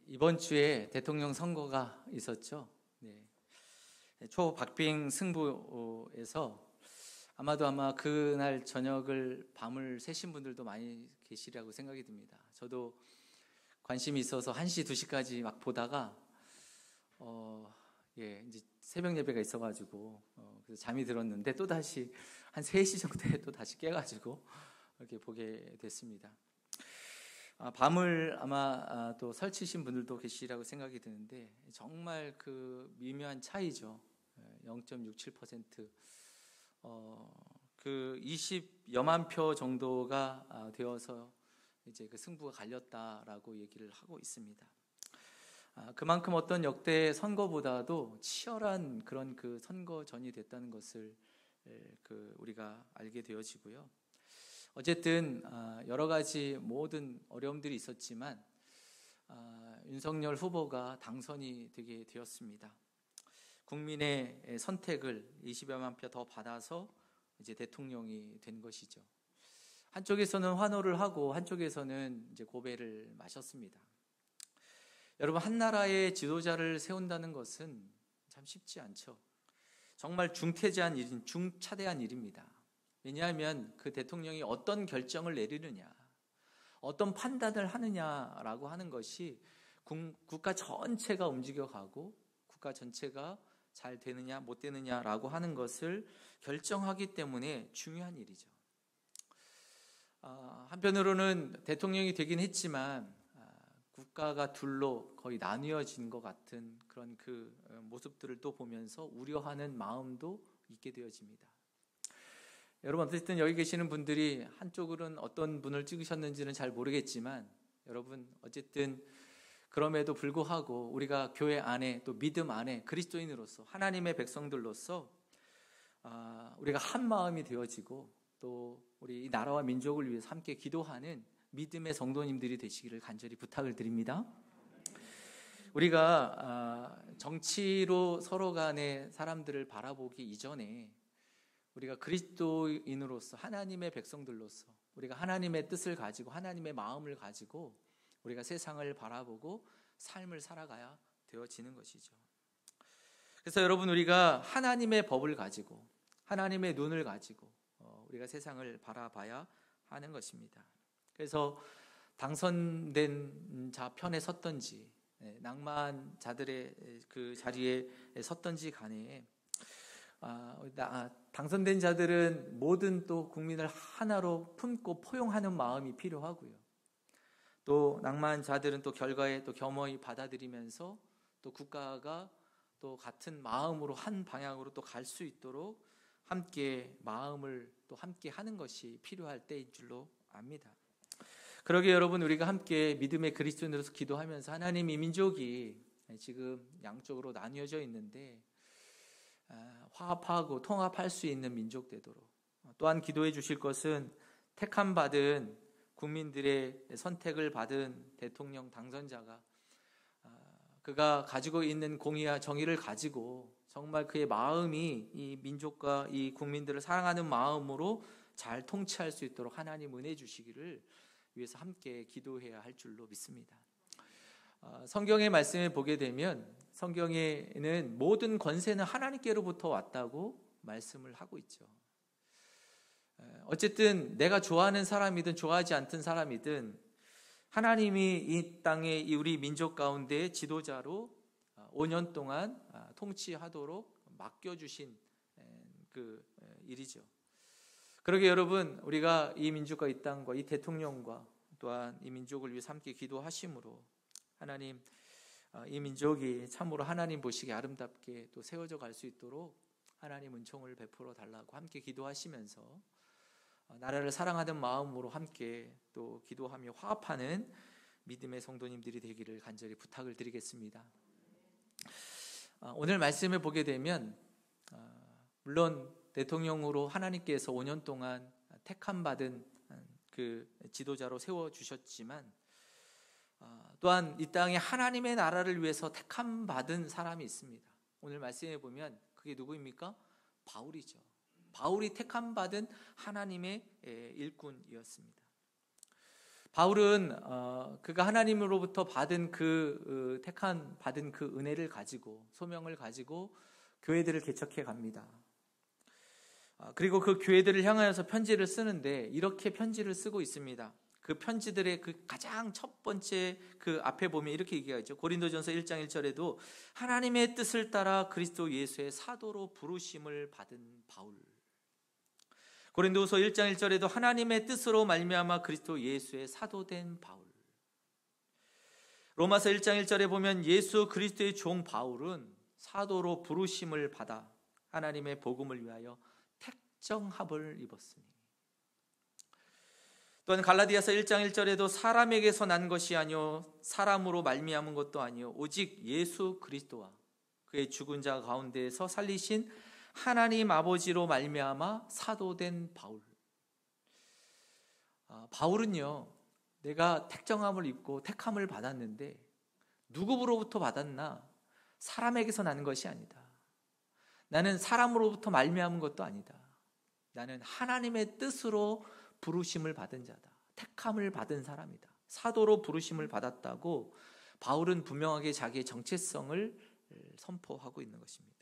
이번 주에 대통령 선거가 있었죠. 초박빙 승부에서 아마 그날 저녁을 밤을 새신 분들도 많이 계시리라고 생각이 듭니다. 저도 관심이 있어서 1시, 2시까지 막 보다가 이제 새벽 예배가 있어가지고 그래서 잠이 들었는데 또 다시 한 3시 정도에 또 다시 깨가지고 이렇게 보게 됐습니다. 밤을 아마 또 설치신 분들도 계시라고 생각이 드는데 정말 그 미묘한 차이죠. 0.67%. 그 20여만 표 정도가 되어서 이제 그 승부가 갈렸다라고 얘기를 하고 있습니다. 그만큼 어떤 역대 선거보다도 치열한 그런 그 선거전이 됐다는 것을 우리가 알게 되어지고요. 어쨌든 여러 가지 모든 어려움들이 있었지만 윤석열 후보가 당선이 되게 되었습니다. 국민의 선택을 20여만 표 더 받아서 이제 대통령이 된 것이죠. 한쪽에서는 환호를 하고 한쪽에서는 이제 고배를 마셨습니다. 여러분, 한 나라의 지도자를 세운다는 것은 참 쉽지 않죠. 정말 중차대한 일입니다. 왜냐하면 그 대통령이 어떤 결정을 내리느냐, 어떤 판단을 하느냐라고 하는 것이 국가 전체가 움직여가고 국가 전체가 잘 되느냐 못 되느냐라고 하는 것을 결정하기 때문에 중요한 일이죠. 한편으로는 대통령이 되긴 했지만 국가가 둘로 거의 나뉘어진 것 같은 그런 그 모습들을 또 보면서 우려하는 마음도 있게 되어집니다. 여러분, 어쨌든 여기 계시는 분들이 한쪽으로는 어떤 분을 찍으셨는지는 잘 모르겠지만 여러분, 어쨌든 그럼에도 불구하고 우리가 교회 안에 또 믿음 안에 그리스도인으로서 하나님의 백성들로서 우리가 한 마음이 되어지고 또 우리 이 나라와 민족을 위해서 함께 기도하는 믿음의 성도님들이 되시기를 간절히 부탁을 드립니다. 우리가 정치로 서로 간의 사람들을 바라보기 이전에 우리가 그리스도인으로서 하나님의 백성들로서 우리가 하나님의 뜻을 가지고 하나님의 마음을 가지고 우리가 세상을 바라보고 삶을 살아가야 되어지는 것이죠. 그래서 여러분, 우리가 하나님의 법을 가지고 하나님의 눈을 가지고 우리가 세상을 바라봐야 하는 것입니다. 그래서 당선된 자 편에 섰던지 낭만자들의 그 자리에 섰던지 간에 당선된 자들은 모든 또 국민을 하나로 품고 포용하는 마음이 필요하고요. 또 낭만자들은 또 결과에 또 겸허히 받아들이면서 또 국가가 또 같은 마음으로 한 방향으로 또 갈 수 있도록 함께 마음을 또 함께 하는 것이 필요할 때인 줄로 압니다. 그러게 여러분, 우리가 함께 믿음의 그리스도인으로서 기도하면서 하나님, 이 민족이 지금 양쪽으로 나뉘어져 있는데 화합하고 통합할 수 있는 민족 되도록, 또한 기도해 주실 것은 택함 받은 국민들의 선택을 받은 대통령 당선자가 그가 가지고 있는 공의와 정의를 가지고 정말 그의 마음이 이 민족과 이 국민들을 사랑하는 마음으로 잘 통치할 수 있도록 하나님 은혜 주시기를 위해서 함께 기도해야 할 줄로 믿습니다. 성경의 말씀을 보게 되면 성경에는 모든 권세는 하나님께로부터 왔다고 말씀을 하고 있죠. 어쨌든 내가 좋아하는 사람이든 좋아하지 않던 사람이든 하나님이 이 땅에 우리 민족 가운데 지도자로 5년 동안 통치하도록 맡겨주신 그 일이죠. 그러게 여러분, 우리가 이 민족과 이 땅과 이 대통령과 또한 이 민족을 위해 함께 기도하심으로 하나님, 이 민족이 참으로 하나님 보시기에 아름답게 또 세워져 갈 수 있도록 하나님 은총을 베풀어 달라고 함께 기도하시면서 나라를 사랑하는 마음으로 함께 또 기도하며 화합하는 믿음의 성도님들이 되기를 간절히 부탁을 드리겠습니다. 오늘 말씀을 보게 되면 물론 대통령으로 하나님께서 5년 동안 택함 받은 그 지도자로 세워주셨지만 또한 이 땅에 하나님의 나라를 위해서 택함 받은 사람이 있습니다. 오늘 말씀에 보면 그게 누구입니까? 바울이죠. 바울이 택함 받은 하나님의 일꾼이었습니다. 바울은 그가 하나님으로부터 받은 받은 그 은혜를 가지고, 소명을 가지고 교회들을 개척해 갑니다. 그리고 그 교회들을 향하여서 편지를 쓰는데 이렇게 편지를 쓰고 있습니다. 그 편지들의 그 가장 첫 번째 그 앞에 보면 이렇게 얘기하죠. 고린도전서 1장 1절에도 하나님의 뜻을 따라 그리스도 예수의 사도로 부르심을 받은 바울. 고린도서 1장 1절에도 하나님의 뜻으로 말미암아 그리스도 예수의 사도된 바울. 로마서 1장 1절에 보면 예수 그리스도의 종 바울은 사도로 부르심을 받아 하나님의 복음을 위하여 택정합을 입었으니. 또한 갈라디아서 1장 1절에도 사람에게서 난 것이 아니요 사람으로 말미암은 것도 아니요 오직 예수 그리스도와 그의 죽은 자 가운데에서 살리신 하나님 아버지로 말미암아 사도된 바울. 바울은요, 내가 택정함을 입고 택함을 받았는데 누구로부터 받았나? 사람에게서 나는 것이 아니다. 나는 사람으로부터 말미암은 것도 아니다. 나는 하나님의 뜻으로 부르심을 받은 자다. 택함을 받은 사람이다. 사도로 부르심을 받았다고 바울은 분명하게 자기의 정체성을 선포하고 있는 것입니다.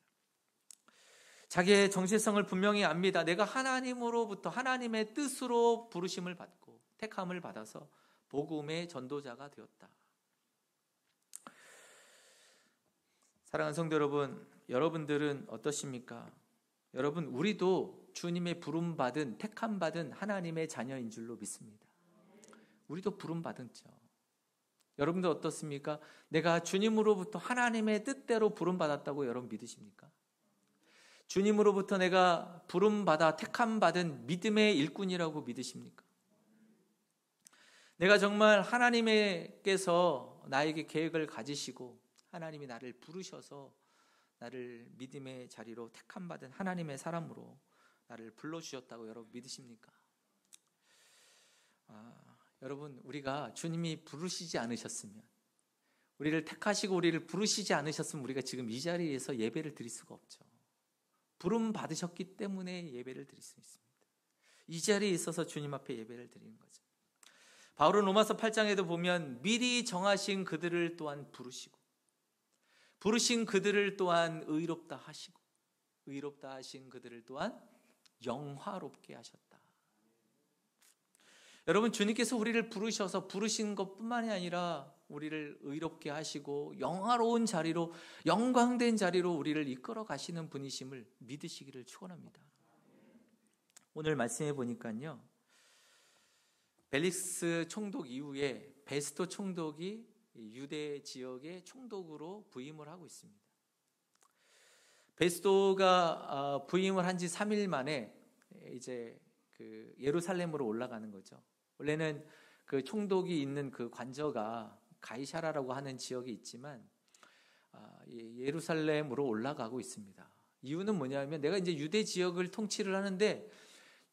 자기의 정체성을 분명히 압니다. 내가 하나님으로부터 하나님의 뜻으로 부르심을 받고 택함을 받아서 복음의 전도자가 되었다. 사랑하는 성도 여러분, 여러분들은 어떠십니까? 여러분, 우리도 주님의 부름받은 택함받은 하나님의 자녀인 줄로 믿습니다. 우리도 부름받았죠. 여러분들 어떻습니까? 내가 주님으로부터 하나님의 뜻대로 부름받았다고 여러분 믿으십니까? 주님으로부터 내가 부름받아 택함받은 믿음의 일꾼이라고 믿으십니까? 내가 정말 하나님께서 나에게 계획을 가지시고 하나님이 나를 부르셔서 나를 믿음의 자리로 택함받은 하나님의 사람으로 나를 불러주셨다고 여러분 믿으십니까? 여러분, 우리가 주님이 부르시지 않으셨으면, 우리를 택하시고 우리를 부르시지 않으셨으면 우리가 지금 이 자리에서 예배를 드릴 수가 없죠. 부름 받으셨기 때문에 예배를 드릴 수 있습니다. 이 자리에 있어서 주님 앞에 예배를 드리는 거죠. 바울은 로마서 8장에도 보면 미리 정하신 그들을 또한 부르시고 부르신 그들을 또한 의롭다 하시고 의롭다 하신 그들을 또한 영화롭게 하셨다. 여러분, 주님께서 우리를 부르셔서 부르신 것뿐만이 아니라 우리를 의롭게 하시고 영화로운 자리로, 영광된 자리로 우리를 이끌어 가시는 분이심을 믿으시기를 축원합니다. 오늘 말씀해 보니까요, 벨릭스 총독 이후에 베스토 총독이 유대 지역의 총독으로 부임을 하고 있습니다. 베스토가 부임을 한 지 3일 만에 이제 그 예루살렘으로 올라가는 거죠. 원래는 그 총독이 있는 그 관저가 가이사라라고 하는 지역이 있지만 예루살렘으로 올라가고 있습니다. 이유는 뭐냐면 내가 이제 유대 지역을 통치를 하는데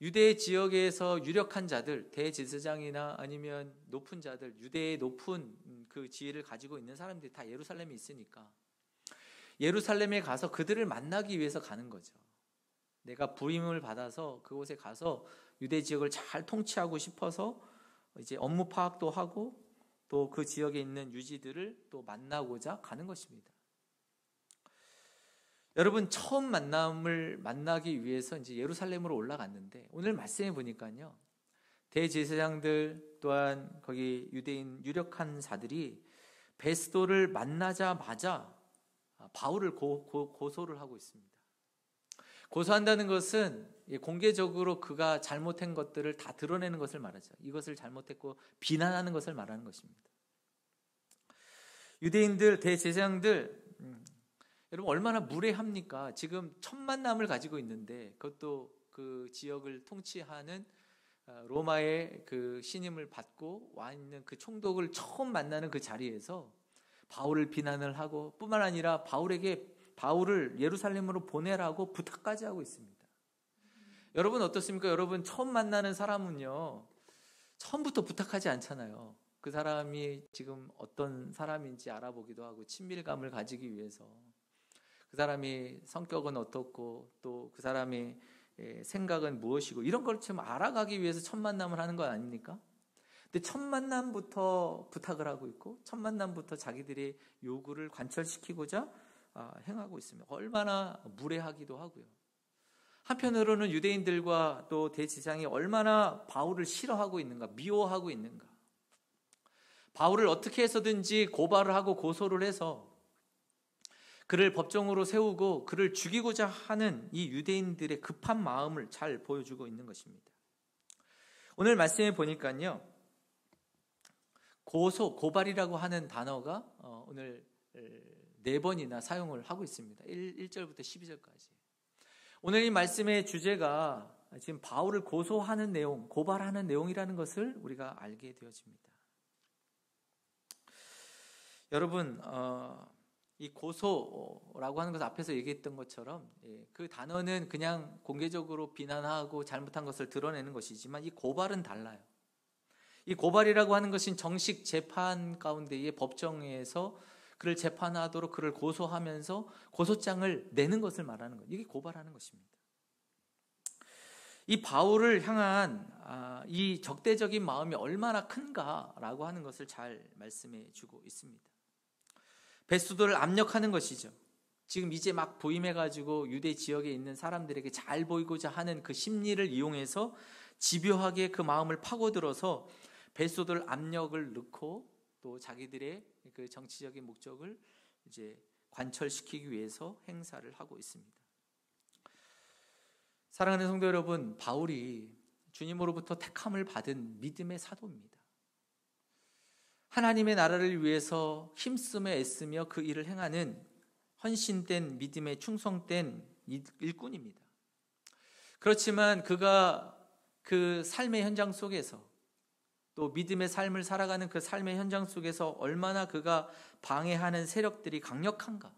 유대 지역에서 유력한 자들, 대제사장이나 아니면 높은 자들, 유대의 높은 그 지위를 가지고 있는 사람들이 다 예루살렘에 있으니까 예루살렘에 가서 그들을 만나기 위해서 가는 거죠. 내가 부임을 받아서 그곳에 가서 유대 지역을 잘 통치하고 싶어서 이제 업무 파악도 하고 또 그 지역에 있는 유지들을 또 만나고자 가는 것입니다. 여러분, 처음 만나기 위해서 이제 예루살렘으로 올라갔는데 오늘 말씀해 보니까요, 대제사장들 또한 거기 유대인 유력한 자들이 베스도를 만나자마자 바울을 고소를 하고 있습니다. 고소한다는 것은 공개적으로 그가 잘못한 것들을 다 드러내는 것을 말하죠. 이것을 잘못했고 비난하는 것을 말하는 것입니다. 유대인들, 대제사장들, 여러분 얼마나 무례합니까? 지금 첫 만남을 가지고 있는데 그것도 그 지역을 통치하는 로마의 그 신임을 받고 와 있는 그 총독을 처음 만나는 그 자리에서 바울을 비난을 하고 뿐만 아니라 바울을 예루살렘으로 보내라고 부탁까지 하고 있습니다. 여러분 어떻습니까? 여러분 처음 만나는 사람은요, 처음부터 부탁하지 않잖아요. 그 사람이 지금 어떤 사람인지 알아보기도 하고 친밀감을 가지기 위해서 그 사람이 성격은 어떻고 또 그 사람의 생각은 무엇이고 이런 걸 좀 알아가기 위해서 첫 만남을 하는 건 아닙니까? 근데 첫 만남부터 부탁을 하고 있고 첫 만남부터 자기들의 요구를 관철시키고자 행하고 있습니다. 얼마나 무례하기도 하고요. 한편으로는 유대인들과 또 대제사장이 얼마나 바울을 싫어하고 있는가, 미워하고 있는가. 바울을 어떻게 해서든지 고발을 하고 고소를 해서 그를 법정으로 세우고 그를 죽이고자 하는 이 유대인들의 급한 마음을 잘 보여주고 있는 것입니다. 오늘 말씀에 보니까요, 고발이라고 하는 단어가 오늘 4번이나 사용을 하고 있습니다. 1절부터 12절까지. 오늘 이 말씀의 주제가 지금 바울을 고소하는 내용, 고발하는 내용이라는 것을 우리가 알게 되어집니다. 여러분, 이 고소라고 하는 것 앞에서 얘기했던 것처럼 그 단어는 그냥 공개적으로 비난하고 잘못한 것을 드러내는 것이지만 이 고발은 달라요. 이 고발이라고 하는 것은 정식 재판 가운데의 법정에서 그를 재판하도록 그를 고소하면서 고소장을 내는 것을 말하는 거예요. 이게 고발하는 것입니다. 이 바울을 향한 이 적대적인 마음이 얼마나 큰가라고 하는 것을 잘 말씀해 주고 있습니다. 베스도를 압력하는 것이죠. 지금 이제 막 부임해가지고 유대 지역에 있는 사람들에게 잘 보이고자 하는 그 심리를 이용해서 집요하게 그 마음을 파고들어서 베스도를 압력을 넣고 또 자기들의 그 정치적인 목적을 이제 관철시키기 위해서 행사를 하고 있습니다. 사랑하는 성도 여러분, 바울이 주님으로부터 택함을 받은 믿음의 사도입니다. 하나님의 나라를 위해서 힘쓰며 애쓰며 그 일을 행하는 헌신된 믿음의 충성된 일꾼입니다. 그렇지만 그가 그 삶의 현장 속에서 또 믿음의 삶을 살아가는 그 삶의 현장 속에서 얼마나 그가 방해하는 세력들이 강력한가,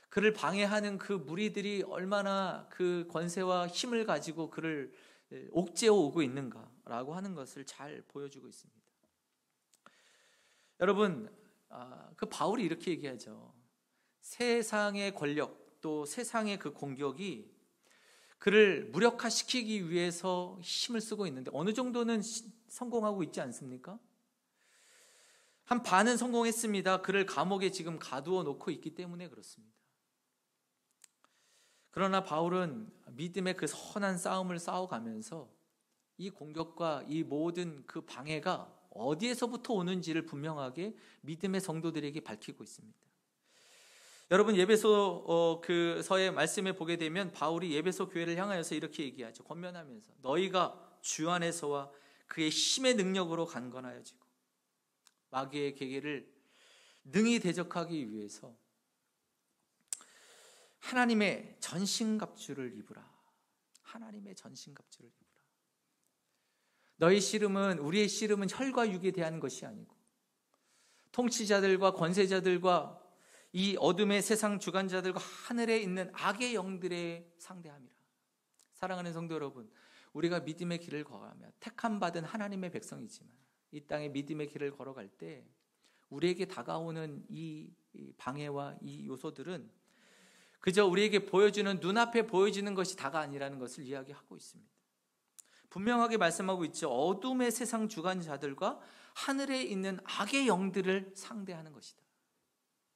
그를 방해하는 그 무리들이 얼마나 그 권세와 힘을 가지고 그를 옥죄어 오고 있는가라고 하는 것을 잘 보여주고 있습니다. 여러분, 그 바울이 이렇게 얘기하죠. 세상의 권력 또 세상의 그 공격이 그를 무력화시키기 위해서 힘을 쓰고 있는데 어느 정도는 성공하고 있지 않습니까? 한 반은 성공했습니다. 그를 감옥에 지금 가두어 놓고 있기 때문에 그렇습니다. 그러나 바울은 믿음의 그 선한 싸움을 싸워가면서 이 공격과 이 모든 그 방해가 어디에서부터 오는지를 분명하게 믿음의 성도들에게 밝히고 있습니다. 여러분, 예배소 그 서의 말씀에 보게 되면 바울이 예배소 교회를 향하여서 이렇게 얘기하죠. 권면하면서 너희가 주 안에서와 그의 힘의 능력으로 강건하여지고 마귀의 계계를 능히 대적하기 위해서 하나님의 전신갑주를 입으라. 하나님의 전신갑주를 입으라. 너희 씨름은, 우리의 씨름은 혈과 육에 대한 것이 아니고 통치자들과 권세자들과 이 어둠의 세상 주관자들과 하늘에 있는 악의 영들의 상대함이라. 사랑하는 성도 여러분, 우리가 믿음의 길을 걸어가며 택함 받은 하나님의 백성이지만 이 땅에 믿음의 길을 걸어갈 때 우리에게 다가오는 이 방해와 이 요소들은 그저 우리에게 보여주는, 눈앞에 보여지는 것이 다가 아니라는 것을 이야기하고 있습니다. 분명하게 말씀하고 있죠. 어둠의 세상 주관자들과 하늘에 있는 악의 영들을 상대하는 것이다.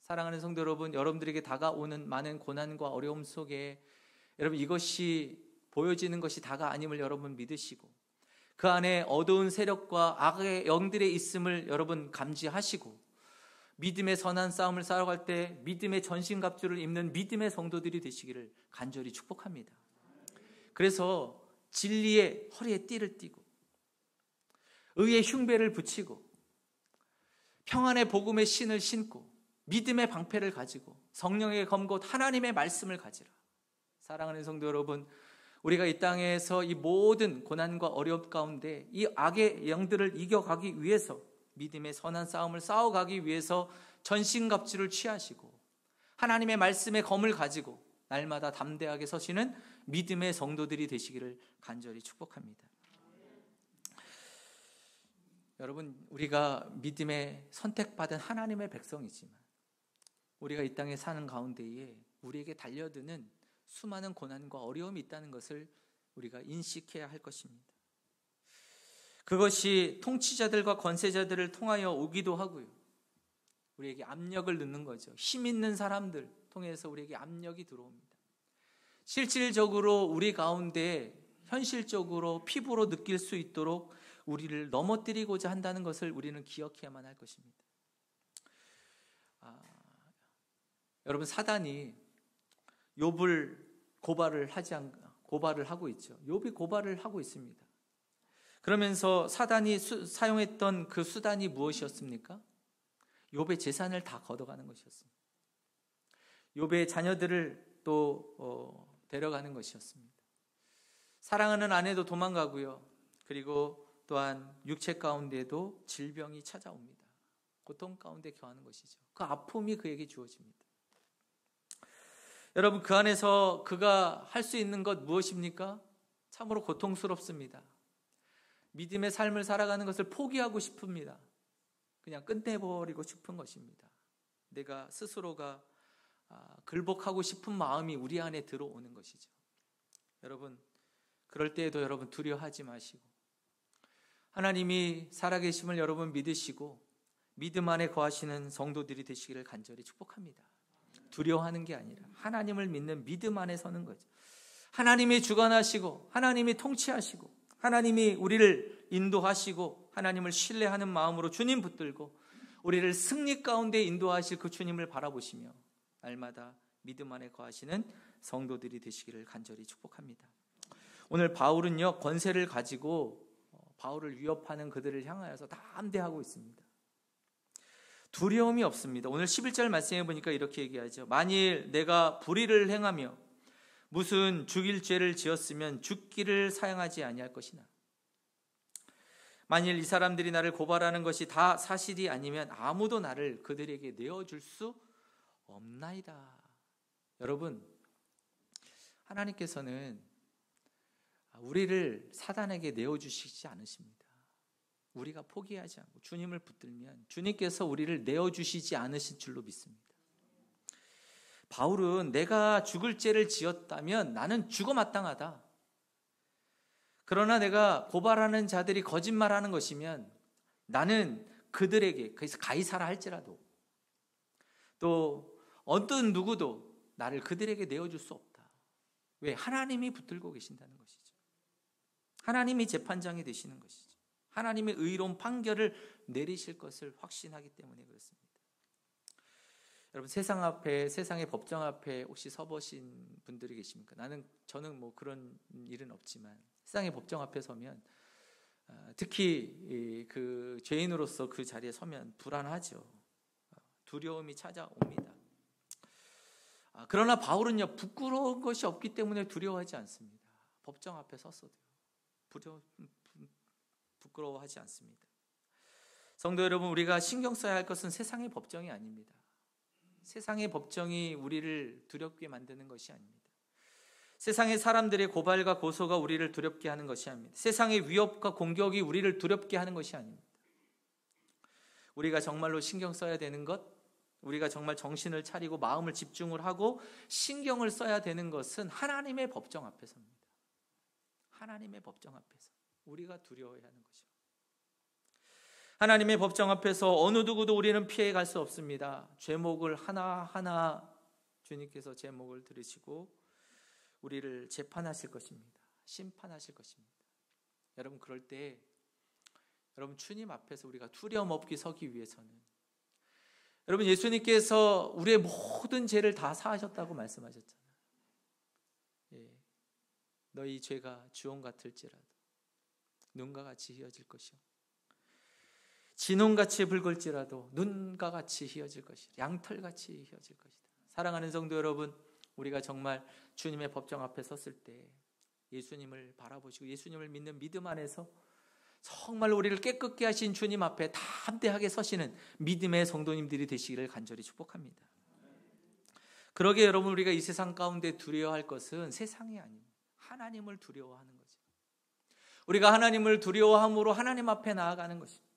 사랑하는 성도 여러분, 여러분들에게 다가오는 많은 고난과 어려움 속에 여러분 이것이 보여지는 것이 다가 아님을 여러분 믿으시고 그 안에 어두운 세력과 악의 영들의 있음을 여러분 감지하시고 믿음의 선한 싸움을 싸워갈 때 믿음의 전신갑주를 입는 믿음의 성도들이 되시기를 간절히 축복합니다. 그래서 진리의 허리에 띠를 띠고 의의 흉배를 붙이고 평안의 복음의 신을 신고 믿음의 방패를 가지고 성령의 검곧 하나님의 말씀을 가지라. 사랑하는 성도 여러분, 우리가 이 땅에서 이 모든 고난과 어려움 가운데 이 악의 영들을 이겨가기 위해서 믿음의 선한 싸움을 싸워가기 위해서 전신갑주를 취하시고 하나님의 말씀의 검을 가지고 날마다 담대하게 서시는 믿음의 성도들이 되시기를 간절히 축복합니다. 여러분, 우리가 믿음의 선택받은 하나님의 백성이지만 우리가 이 땅에 사는 가운데에 우리에게 달려드는 수많은 고난과 어려움이 있다는 것을 우리가 인식해야 할 것입니다. 그것이 통치자들과 권세자들을 통하여 오기도 하고요. 우리에게 압력을 넣는 거죠. 힘 있는 사람들 통해서 우리에게 압력이 들어옵니다. 실질적으로 우리 가운데 현실적으로 피부로 느낄 수 있도록 우리를 넘어뜨리고자 한다는 것을 우리는 기억해야만 할 것입니다. 여러분, 사단이 욥을 고발을 하고 있죠. 욥이 고발을 하고 있습니다. 그러면서 사단이 사용했던 그 수단이 무엇이었습니까? 욥의 재산을 다 걷어가는 것이었습니다. 욥의 자녀들을 또 데려가는 것이었습니다. 사랑하는 아내도 도망가고요. 그리고 또한 육체 가운데도 질병이 찾아옵니다. 고통 가운데 겨하는 것이죠. 그 아픔이 그에게 주어집니다. 여러분, 그 안에서 그가 할 수 있는 것 무엇입니까? 참으로 고통스럽습니다. 믿음의 삶을 살아가는 것을 포기하고 싶습니다. 그냥 끝내버리고 싶은 것입니다. 내가 스스로가 굴복하고 싶은 마음이 우리 안에 들어오는 것이죠. 여러분, 그럴 때에도 여러분 두려워하지 마시고 하나님이 살아계심을 여러분 믿으시고 믿음 안에 거하시는 성도들이 되시기를 간절히 축복합니다. 두려워하는 게 아니라 하나님을 믿는 믿음 안에 서는 거죠. 하나님이 주관하시고 하나님이 통치하시고 하나님이 우리를 인도하시고 하나님을 신뢰하는 마음으로 주님 붙들고 우리를 승리 가운데 인도하실 그 주님을 바라보시며 날마다 믿음 안에 거하시는 성도들이 되시기를 간절히 축복합니다. 오늘 바울은요, 권세를 가지고 바울을 위협하는 그들을 향하여서 담대하고 있습니다. 두려움이 없습니다. 오늘 11절 말씀해 보니까 이렇게 얘기하죠. 만일 내가 불의를 행하며 무슨 죽일 죄를 지었으면 죽기를 사양하지 아니할 것이나 만일 이 사람들이 나를 고발하는 것이 다 사실이 아니면 아무도 나를 그들에게 내어줄 수 없나이다. 여러분, 하나님께서는 우리를 사단에게 내어주시지 않으십니다. 우리가 포기하지 않고 주님을 붙들면 주님께서 우리를 내어주시지 않으실 줄로 믿습니다. 바울은 내가 죽을 죄를 지었다면 나는 죽어 마땅하다. 그러나 내가 고발하는 자들이 거짓말하는 것이면 나는 그들에게, 그래서 가이사라 할지라도 또 어떤 누구도 나를 그들에게 내어줄 수 없다. 왜? 하나님이 붙들고 계신다는 것이죠. 하나님이 재판장이 되시는 것이죠. 하나님의 의로운 판결을 내리실 것을 확신하기 때문에 그렇습니다. 여러분, 세상 앞에, 세상의 법정 앞에 혹시 서보신 분들이 계십니까? 저는 뭐 그런 일은 없지만 세상의 법정 앞에 서면 특히 그 죄인으로서 그 자리에 서면 불안하죠. 두려움이 찾아옵니다. 그러나 바울은요, 부끄러운 것이 없기 때문에 두려워하지 않습니다. 법정 앞에 섰어도요. 부끄러워하지 않습니다. 성도 여러분, 우리가 신경 써야 할 것은 세상의 법정이 아닙니다. 세상의 법정이 우리를 두렵게 만드는 것이 아닙니다. 세상의 사람들의 고발과 고소가 우리를 두렵게 하는 것이 아닙니다. 세상의 위협과 공격이 우리를 두렵게 하는 것이 아닙니다. 우리가 정말로 신경 써야 되는 것, 우리가 정말 정신을 차리고 마음을 집중을 하고 신경을 써야 되는 것은 하나님의 법정 앞에서입니다. 하나님의 법정 앞에서 우리가 두려워해야 하는 거죠. 하나님의 법정 앞에서 어느 누구도 우리는 피해갈 수 없습니다. 죄목을 하나하나 주님께서 제목을 들으시고 우리를 재판하실 것입니다. 심판하실 것입니다. 여러분, 그럴 때 여러분, 주님 앞에서 우리가 두려움 없게 서기 위해서는 여러분, 예수님께서 우리의 모든 죄를 다 사하셨다고 말씀하셨잖아요. 너희 죄가 주홍 같을지라도 눈과 같이 희어질 것이요 진홍같이 붉을지라도 눈과 같이 희어질 것이다. 양털같이 희어질 것이다. 사랑하는 성도 여러분, 우리가 정말 주님의 법정 앞에 섰을 때 예수님을 바라보시고 예수님을 믿는 믿음 안에서 정말 우리를 깨끗게 하신 주님 앞에 담대하게 서시는 믿음의 성도님들이 되시기를 간절히 축복합니다. 그러게 여러분, 우리가 이 세상 가운데 두려워할 것은 세상이 아닙니다. 하나님을 두려워하는 거죠. 우리가 하나님을 두려워함으로 하나님 앞에 나아가는 것입니다.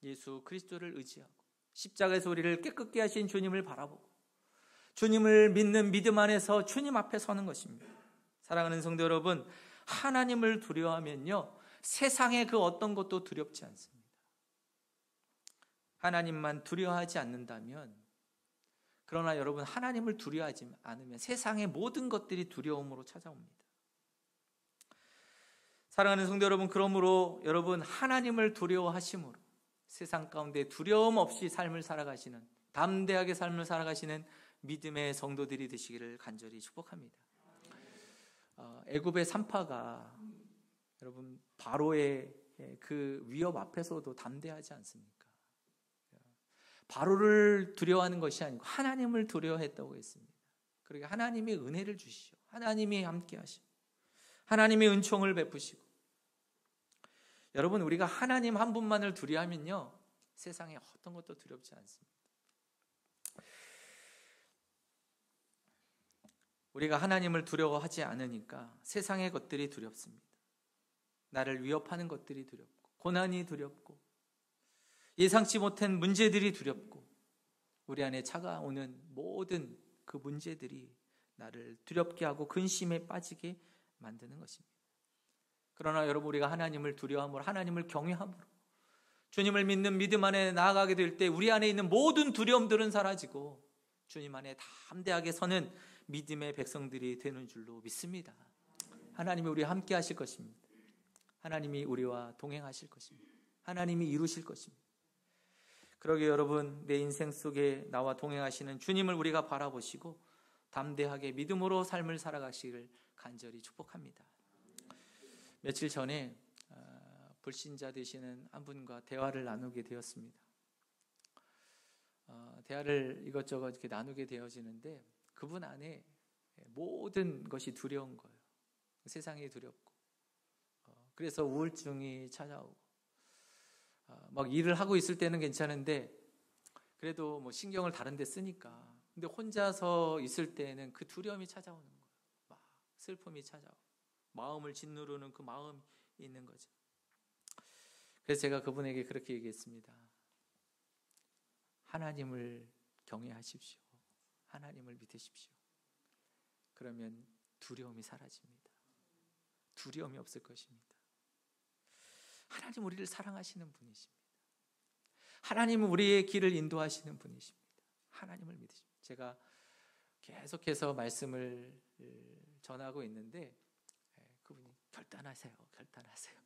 예수 그리스도를 의지하고 십자가에서 우리를 깨끗게 하신 주님을 바라보고 주님을 믿는 믿음 안에서 주님 앞에 서는 것입니다. 사랑하는 성도 여러분, 하나님을 두려워하면요, 세상의 그 어떤 것도 두렵지 않습니다. 하나님만 두려워하지 않는다면, 그러나 여러분 하나님을 두려워하지 않으면 세상의 모든 것들이 두려움으로 찾아옵니다. 사랑하는 성도 여러분, 그러므로 여러분 하나님을 두려워하심으로 세상 가운데 두려움 없이 삶을 살아가시는, 담대하게 삶을 살아가시는 믿음의 성도들이 되시기를 간절히 축복합니다. 애굽의 산파가 여러분 바로의 그 위협 앞에서도 담대하지 않습니까? 바로를 두려워하는 것이 아니고 하나님을 두려워했다고 했습니다. 그러니까 하나님의 은혜를 주시죠. 하나님이 함께 하시고 하나님의 은총을 베푸시고, 여러분 우리가 하나님 한 분만을 두려워하면요 세상에 어떤 것도 두렵지 않습니다. 우리가 하나님을 두려워하지 않으니까 세상의 것들이 두렵습니다. 나를 위협하는 것들이 두렵고, 고난이 두렵고, 예상치 못한 문제들이 두렵고, 우리 안에 차가오는 모든 그 문제들이 나를 두렵게 하고 근심에 빠지게 만드는 것입니다. 그러나 여러분 우리가 하나님을 두려워함으로, 하나님을 경외함으로 주님을 믿는 믿음 안에 나아가게 될 때 우리 안에 있는 모든 두려움들은 사라지고 주님 안에 담대하게 서는 믿음의 백성들이 되는 줄로 믿습니다. 하나님이 우리와 함께 하실 것입니다. 하나님이 우리와 동행하실 것입니다. 하나님이 이루실 것입니다. 그러기에 여러분 내 인생 속에 나와 동행하시는 주님을 우리가 바라보시고 담대하게 믿음으로 삶을 살아가시기를 간절히 축복합니다. 며칠 전에 불신자 되시는 한 분과 대화를 나누게 되었습니다. 대화를 이것저것 이렇게 나누게 되어지는데 그분 안에 모든 것이 두려운 거예요. 세상이 두렵고, 그래서 우울증이 찾아오고, 막 일을 하고 있을 때는 괜찮은데 그래도 뭐 신경을 다른 데 쓰니까, 근데 혼자서 있을 때는 그 두려움이 찾아오는 거예요. 막 슬픔이 찾아오고 마음을 짓누르는 그 마음이 있는 거죠. 그래서 제가 그분에게 그렇게 얘기했습니다. 하나님을 경외하십시오. 하나님을 믿으십시오. 그러면 두려움이 사라집니다. 두려움이 없을 것입니다. 하나님 우리를 사랑하시는 분이십니다. 하나님은 우리의 길을 인도하시는 분이십니다. 하나님을 믿으십니다. 제가 계속해서 말씀을 전하고 있는데 그분이 결단하세요. 결단하세요.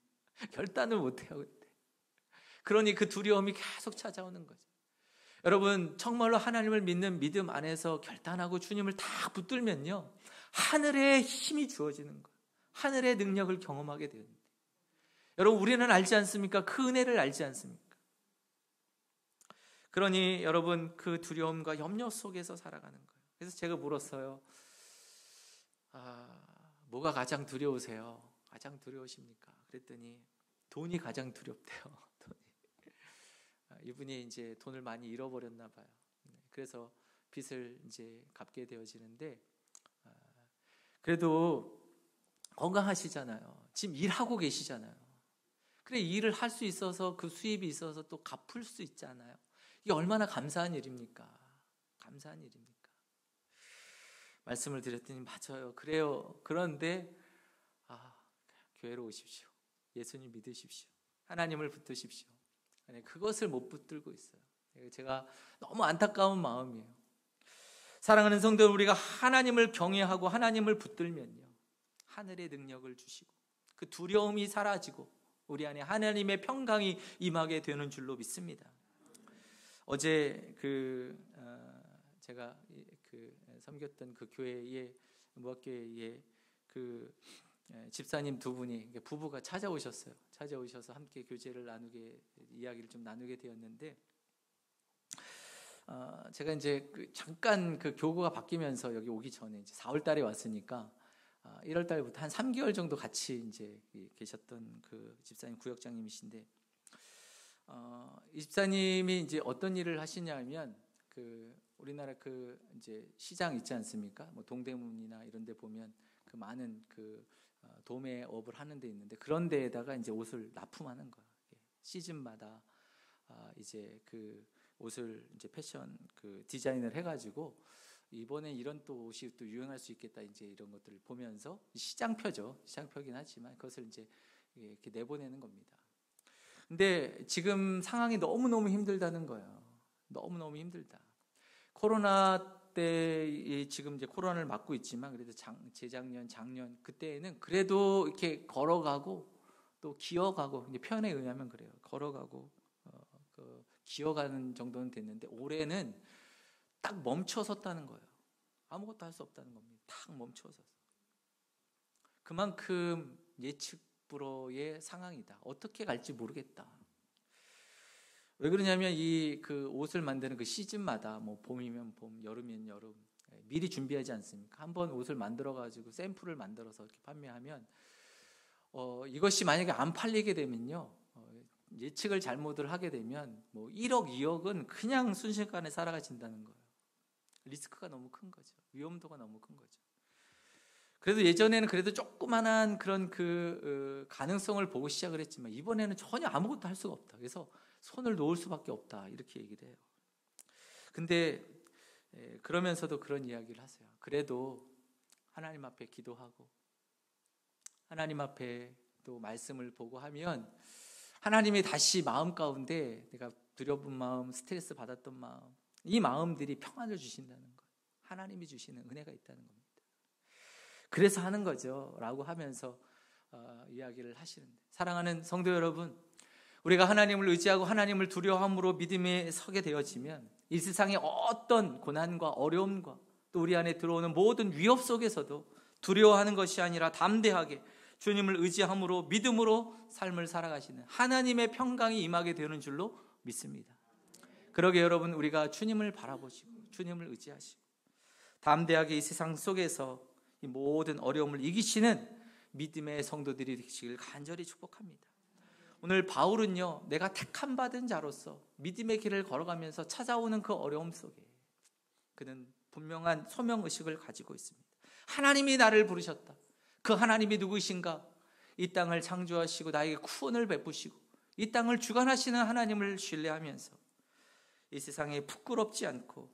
결단을 못해요. 그때. 그러니 그 두려움이 계속 찾아오는 거죠. 여러분 정말로 하나님을 믿는 믿음 안에서 결단하고 주님을 다 붙들면요 하늘의 힘이 주어지는 거예요. 하늘의 능력을 경험하게 되는데, 여러분 우리는 알지 않습니까? 그 은혜를 알지 않습니까? 그러니 여러분 그 두려움과 염려 속에서 살아가는 거예요. 그래서 제가 물었어요. 뭐가 가장 두려우세요? 가장 두려우십니까? 그랬더니 돈이 가장 두렵대요. 돈이. 이분이 이제 돈을 많이 잃어버렸나 봐요. 그래서 빚을 이제 갚게 되어지는데, 그래도 건강하시잖아요. 지금 일하고 계시잖아요. 그래 일을 할 수 있어서 그 수입이 있어서 또 갚을 수 있잖아요. 이게 얼마나 감사한 일입니까? 감사한 일입니까? 말씀을 드렸더니 맞아요. 그래요. 그런데 교회로 오십시오. 예수님 믿으십시오. 하나님을 붙드십시오. 그것을 못 붙들고 있어요. 제가 너무 안타까운 마음이에요. 사랑하는 성도, 우리가 하나님을 경외하고 하나님을 붙들면요 하늘의 능력을 주시고 그 두려움이 사라지고 우리 안에 하나님의 평강이 임하게 되는 줄로 믿습니다. 어제 제가 섬겼던 그 교회의 무학교회에 집사님 두 분이 부부가 찾아오셨어요. 찾아오셔서 함께 교제를 이야기를 좀 나누게 되었는데, 제가 이제 잠깐 그 교구가 바뀌면서 여기 오기 전에 이제 4월 달에 왔으니까 1월 달부터 한 3개월 정도 같이 이제 계셨던 그 집사님 구역장님이신데, 이 집사님이 이제 어떤 일을 하시냐면 우리나라 이제 시장 있지 않습니까? 뭐 동대문이나 이런 데 보면 그 많은 도매업을 하는 데 있는데, 그런 데에다가 이제 옷을 납품하는 거예요. 시즌마다 이제 그 옷을 이제 패션 디자인을 해가지고 이번에 이런 또 옷이 또 유행할 수 있겠다, 이제 이런 것들을 보면서 시장표죠. 시장표긴 하지만 그것을 이제 이렇게 내보내는 겁니다. 근데 지금 상황이 너무너무 힘들다는 거예요. 너무너무 힘들다. 코로나 때 지금 이제 코로나를 맞고 있지만 그래도 재작년, 작년 그때에는 그래도 이렇게 걸어가고 또 기어가고, 이제 표현에 의하면 그래요. 걸어가고 기어가는 정도는 됐는데 올해는 딱 멈춰섰다는 거예요. 아무것도 할 수 없다는 겁니다. 딱 멈춰서서. 그만큼 예측 불허의 상황이다. 어떻게 갈지 모르겠다. 왜 그러냐면 그 옷을 만드는 그 시즌마다 뭐 봄이면 봄, 여름이면 여름 미리 준비하지 않습니까? 한번 옷을 만들어 가지고 샘플을 만들어서 이렇게 판매하면 이것이 만약에 안 팔리게 되면요, 예측을 잘못을 하게 되면 뭐 1억, 2억은 그냥 순식간에 사라진다는 거예요. 리스크가 너무 큰 거죠. 위험도가 너무 큰 거죠. 그래도 예전에는 그래도 조그만한 그런 가능성을 보고 시작을 했지만 이번에는 전혀 아무것도 할 수가 없다. 그래서 손을 놓을 수밖에 없다. 이렇게 얘기를 해요. 근데 그러면서도 그런 이야기를 하세요. 그래도 하나님 앞에 기도하고 하나님 앞에 또 말씀을 보고 하면 하나님이 다시 마음 가운데 내가 두려운 마음, 스트레스 받았던 마음, 이 마음들이 평안을 주신다는 거예요. 하나님이 주시는 은혜가 있다는 겁니다. 그래서 하는 거죠 라고 하면서 이야기를 하시는데, 사랑하는 성도 여러분, 우리가 하나님을 의지하고 하나님을 두려워함으로 믿음에 서게 되어지면 이 세상의 어떤 고난과 어려움과 또 우리 안에 들어오는 모든 위협 속에서도 두려워하는 것이 아니라 담대하게 주님을 의지함으로 믿음으로 삶을 살아가시는 하나님의 평강이 임하게 되는 줄로 믿습니다. 그러게 여러분, 우리가 주님을 바라보시고 주님을 의지하시고 담대하게 이 세상 속에서 이 모든 어려움을 이기시는 믿음의 성도들이 되시길 간절히 축복합니다. 오늘 바울은요, 내가 택함 받은 자로서 믿음의 길을 걸어가면서 찾아오는 그 어려움 속에 그는 분명한 소명의식을 가지고 있습니다. 하나님이 나를 부르셨다. 그 하나님이 누구이신가? 이 땅을 창조하시고 나에게 구원을 베푸시고 이 땅을 주관하시는 하나님을 신뢰하면서 이 세상에 부끄럽지 않고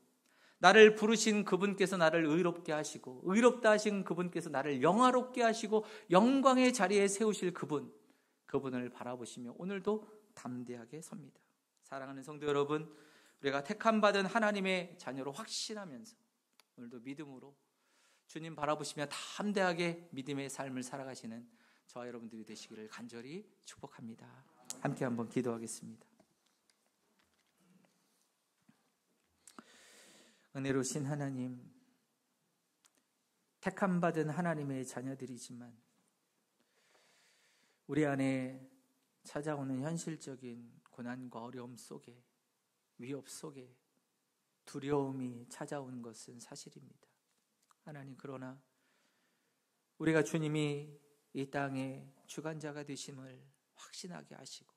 나를 부르신 그분께서 나를 의롭게 하시고 의롭다 하신 그분께서 나를 영화롭게 하시고 영광의 자리에 세우실 그분을 바라보시며 오늘도 담대하게 섭니다. 사랑하는 성도 여러분, 우리가 택함받은 하나님의 자녀로 확신하면서 오늘도 믿음으로 주님 바라보시며 담대하게 믿음의 삶을 살아가시는 저와 여러분들이 되시기를 간절히 축복합니다. 함께 한번 기도하겠습니다. 은혜로우신 하나님, 택함받은 하나님의 자녀들이지만 우리 안에 찾아오는 현실적인 고난과 어려움 속에, 위협 속에 두려움이 찾아오는 것은 사실입니다. 하나님, 그러나 우리가 주님이 이 땅의 주관자가 되심을 확신하게 하시고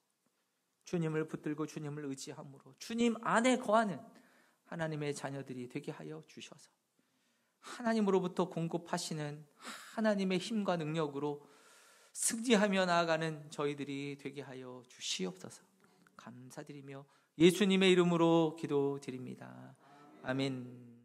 주님을 붙들고 주님을 의지함으로 주님 안에 거하는 하나님의 자녀들이 되게 하여 주셔서 하나님으로부터 공급하시는 하나님의 힘과 능력으로 승리하며 나아가는 저희들이 되게 하여 주시옵소서. 감사드리며 예수님의 이름으로 기도드립니다. 아멘.